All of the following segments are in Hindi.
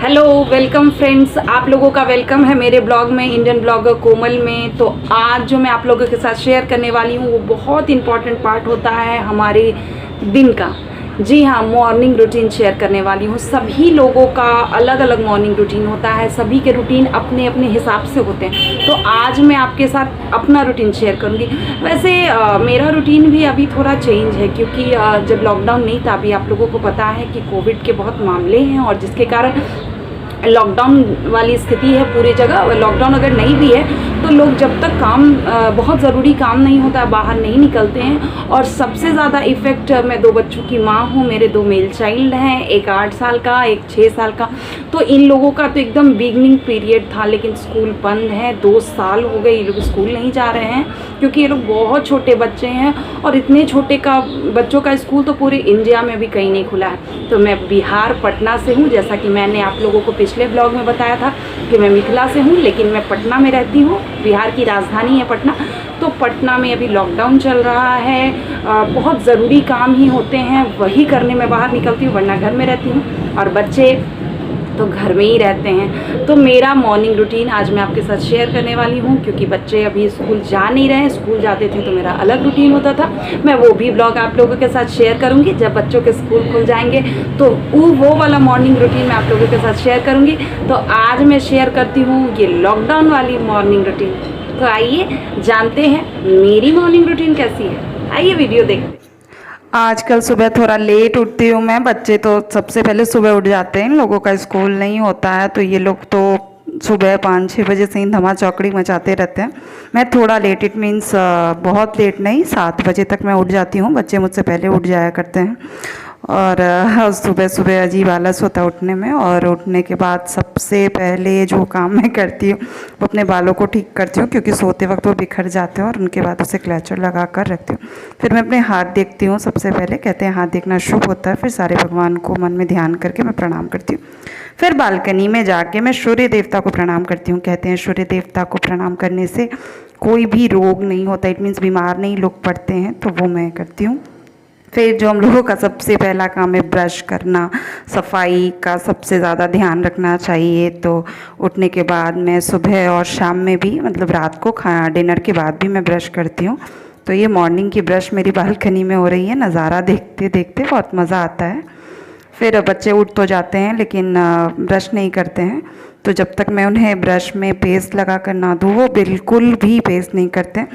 Hello, welcome friends. आप लोगों का वेलकम है मेरे ब्लॉग में, इंडियन ब्लॉगर कोमल में। तो आज जो मैं आप लोगों के साथ शेयर करने वाली हूँ वो बहुत इंपॉर्टेंट पार्ट होता है हमारे दिन का। जी हाँ, मॉर्निंग रूटीन शेयर करने वाली हूँ। सभी लोगों का अलग अलग मॉर्निंग रूटीन होता है, सभी के रूटीन अपने अपने हिसाब से होते हैं। तो आज मैं आपके साथ अपना रूटीन शेयर करूँगी। वैसे मेरा रूटीन भी अभी थोड़ा चेंज है, क्योंकि जब लॉकडाउन नहीं था, अभी आप लोगों को पता है कि कोविड के बहुत मामले हैं और जिसके कारण लॉकडाउन वाली स्थिति है पूरी जगह। लॉकडाउन अगर नहीं भी है तो लोग जब तक बहुत ज़रूरी काम नहीं होता बाहर नहीं निकलते हैं। और सबसे ज़्यादा इफ़ेक्ट, मैं 2 बच्चों की माँ हूँ, मेरे 2 मेल चाइल्ड हैं, एक 8 साल का, एक 6 साल का। तो इन लोगों का तो एकदम बिगनिंग पीरियड था, लेकिन स्कूल बंद है। 2 साल हो गए ये लोग स्कूल नहीं जा रहे हैं, क्योंकि ये लोग बहुत छोटे बच्चे हैं और इतने छोटे बच्चों का स्कूल तो पूरे इंडिया में भी कहीं नहीं खुला है। तो मैं बिहार पटना से हूँ, जैसा कि मैंने आप लोगों को पिछले ब्लॉग में बताया था कि मैं मिथिला से हूँ, लेकिन मैं पटना में रहती हूँ। बिहार की राजधानी है पटना। तो पटना में अभी लॉकडाउन चल रहा है। बहुत ज़रूरी काम ही होते हैं, वही करने में बाहर निकलती हूँ, वरना घर में रहती हूँ। और बच्चे तो घर में ही रहते हैं। तो मेरा मॉर्निंग रूटीन आज मैं आपके साथ शेयर करने वाली हूँ, क्योंकि बच्चे अभी स्कूल जा नहीं रहे हैं। स्कूल जाते थे तो मेरा अलग रूटीन होता था, मैं वो भी ब्लॉग आप लोगों के साथ शेयर करूँगी। जब बच्चों के स्कूल खुल जाएंगे तो वो वाला मॉर्निंग रूटीन मैं आप लोगों के साथ शेयर करूँगी। तो आज मैं शेयर करती हूँ ये लॉकडाउन वाली मॉर्निंग रूटीन। तो आइए जानते हैं मेरी मॉर्निंग रूटीन कैसी है। आइए वीडियो देखते हैं। आजकल सुबह थोड़ा लेट उठती हूँ मैं। बच्चे तो सबसे पहले सुबह उठ जाते हैं, इन लोगों का स्कूल नहीं होता है, तो ये लोग तो सुबह 5-6 बजे से ही धमा चौकड़ी मचाते रहते हैं। मैं थोड़ा लेट, इट मीन्स बहुत लेट नहीं, 7 बजे तक मैं उठ जाती हूँ। बच्चे मुझसे पहले उठ जाया करते हैं। और सुबह सुबह अजीब आलस होता है उठने में। और उठने के बाद सबसे पहले जो काम मैं करती हूँ वो अपने बालों को ठीक करती हूँ, क्योंकि सोते वक्त वो बिखर जाते हैं, और उनके बाद उसे क्लचर लगा कर रखती हूँ। फिर मैं अपने हाथ देखती हूँ। सबसे पहले कहते हैं हाथ देखना शुभ होता है। फिर सारे भगवान को मन में ध्यान करके मैं प्रणाम करती हूँ। फिर बालकनी में जाके मैं सूर्य देवता को प्रणाम करती हूँ। कहते हैं सूर्य देवता को प्रणाम करने से कोई भी रोग नहीं होता, इट मीन्स बीमार नहीं लोग पड़ते हैं, तो वो मैं करती हूँ। फिर जो हम लोगों का सबसे पहला काम है ब्रश करना, सफाई का सबसे ज़्यादा ध्यान रखना चाहिए। तो उठने के बाद मैं सुबह और शाम में भी, मतलब रात को डिनर के बाद भी मैं ब्रश करती हूँ। तो ये मॉर्निंग की ब्रश मेरी बालकनी में हो रही है। नज़ारा देखते देखते बहुत मज़ा आता है। फिर बच्चे उठ तो जाते हैं, लेकिन ब्रश नहीं करते हैं। तो जब तक मैं उन्हें ब्रश में पेस्ट लगा कर ना दूँ, वो बिल्कुल भी पेस्ट नहीं करते।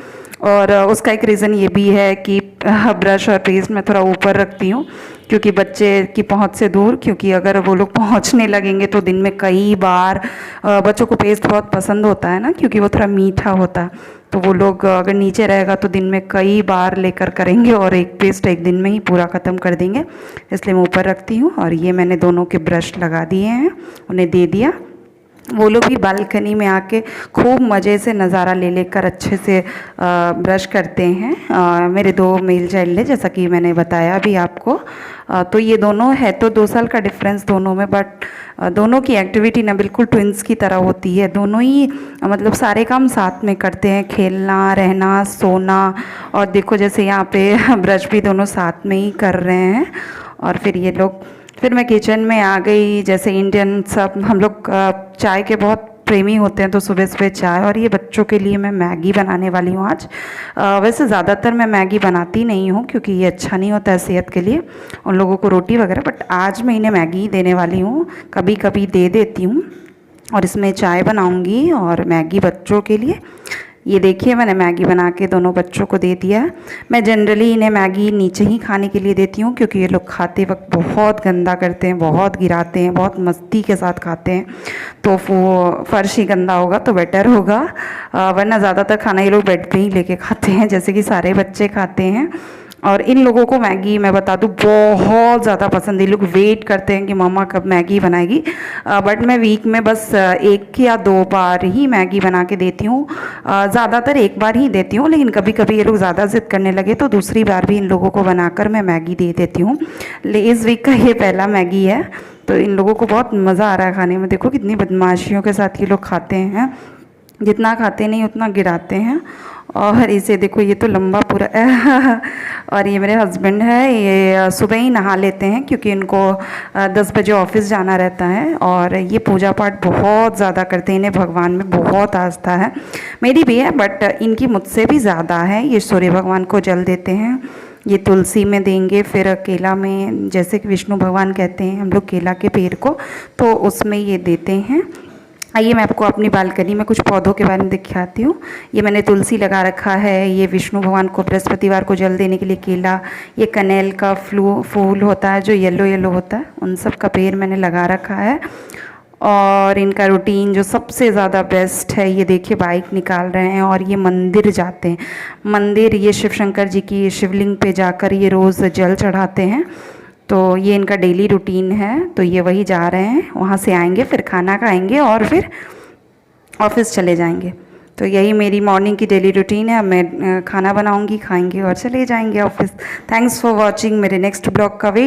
और उसका एक रीज़न ये भी है कि ब्रश और पेस्ट मैं थोड़ा ऊपर रखती हूँ, क्योंकि बच्चे की पहुँच से दूर, क्योंकि अगर वो लोग पहुँचने लगेंगे तो दिन में कई बार, बच्चों को पेस्ट बहुत पसंद होता है ना, क्योंकि वो थोड़ा मीठा होता है। तो वो लोग अगर नीचे रहेगा तो दिन में कई बार लेकर करेंगे, और एक पेस्ट एक दिन में ही पूरा ख़त्म कर देंगे। इसलिए मैं ऊपर रखती हूँ। और ये मैंने दोनों के ब्रश लगा दिए हैं, उन्हें दे दिया। वो लोग भी बालकनी में आके खूब मज़े से नज़ारा ले लेकर अच्छे से ब्रश करते हैं। मेरे 2 मेल चाइल्ड है, जैसा कि मैंने बताया भी आपको। तो ये दोनों है तो 2 साल का डिफरेंस दोनों में, बट दोनों की एक्टिविटी ना बिल्कुल ट्विंस की तरह होती है। दोनों ही मतलब सारे काम साथ में करते हैं, खेलना, रहना, सोना। और देखो जैसे यहाँ पे ब्रश भी दोनों साथ में ही कर रहे हैं। और फिर मैं किचन में आ गई। जैसे इंडियन सब हम लोग चाय के बहुत प्रेमी होते हैं, तो सुबह सुबह चाय। और ये बच्चों के लिए मैं मैगी बनाने वाली हूँ आज। वैसे ज़्यादातर मैं मैगी बनाती नहीं हूँ, क्योंकि ये अच्छा नहीं होता है सेहत के लिए, उन लोगों को रोटी वगैरह। बट आज मैं इन्हें मैगी देने वाली हूँ, कभी कभी दे देती हूँ। और इसमें चाय बनाऊँगी और मैगी बच्चों के लिए। ये देखिए मैंने मैगी बना के दोनों बच्चों को दे दिया है। मैं जनरली इन्हें मैगी नीचे ही खाने के लिए देती हूँ, क्योंकि ये लोग खाते वक्त बहुत गंदा करते हैं, बहुत गिराते हैं, बहुत मस्ती के साथ खाते हैं। तो वो फर्श ही गंदा होगा तो बेटर होगा, वरना ज़्यादातर खाना ये लोग बेड पे ही लेके खाते हैं, जैसे कि सारे बच्चे खाते हैं। और इन लोगों को मैगी मैं बता दूँ बहुत ज़्यादा पसंद है। ये लोग वेट करते हैं कि मम्मा कब मैगी बनाएगी। बट मैं वीक में बस 1 या 2 बार ही मैगी बना के देती हूँ। ज़्यादातर 1 बार ही देती हूँ, लेकिन कभी कभी ये लोग ज़्यादा ज़िद करने लगे तो दूसरी बार भी इन लोगों को बनाकर मैं मैगी दे देती हूँ। इस वीक का ये पहला मैगी है। तो इन लोगों को बहुत मज़ा आ रहा है खाने में। देखो कितनी बदमाशियों के साथ ये लोग खाते हैं, जितना खाते नहीं उतना गिराते हैं। और इसे देखो, ये तो लंबा पूरा और ये मेरे हस्बैंड है, ये सुबह ही नहा लेते हैं क्योंकि इनको 10 बजे ऑफिस जाना रहता है। और ये पूजा पाठ बहुत ज़्यादा करते हैं, इन्हें भगवान में बहुत आस्था है। मेरी भी है बट इनकी मुझसे भी ज़्यादा है। ये सूर्य भगवान को जल देते हैं, ये तुलसी में देंगे, फिर केला में, जैसे कि विष्णु भगवान कहते हैं हम लोग केला के पेड़ को, तो उसमें ये देते हैं। आइए मैं आपको अपनी बालकनी में कुछ पौधों के बारे में दिखाती हूँ। ये मैंने तुलसी लगा रखा है, ये विष्णु भगवान को बृहस्पतिवार को जल देने के लिए केला, ये कनेल का फूल होता है जो येलो येलो होता है, उन सब का पेड़ मैंने लगा रखा है। और इनका रूटीन जो सबसे ज़्यादा बेस्ट है, ये देखिए बाइक निकाल रहे हैं और ये मंदिर जाते हैं। मंदिर, ये शिव शंकर जी की शिवलिंग पे जाकर ये रोज़ जल चढ़ाते हैं। तो ये इनका डेली रूटीन है। तो ये वही जा रहे हैं, वहाँ से आएंगे, फिर खाना खाएंगे और फिर ऑफिस चले जाएंगे। तो यही मेरी मॉर्निंग की डेली रूटीन है। अब मैं खाना बनाऊंगी, खाएंगे और चले जाएंगे ऑफिस। Thanks for watching. मेरे नेक्स्ट ब्लॉग का वेट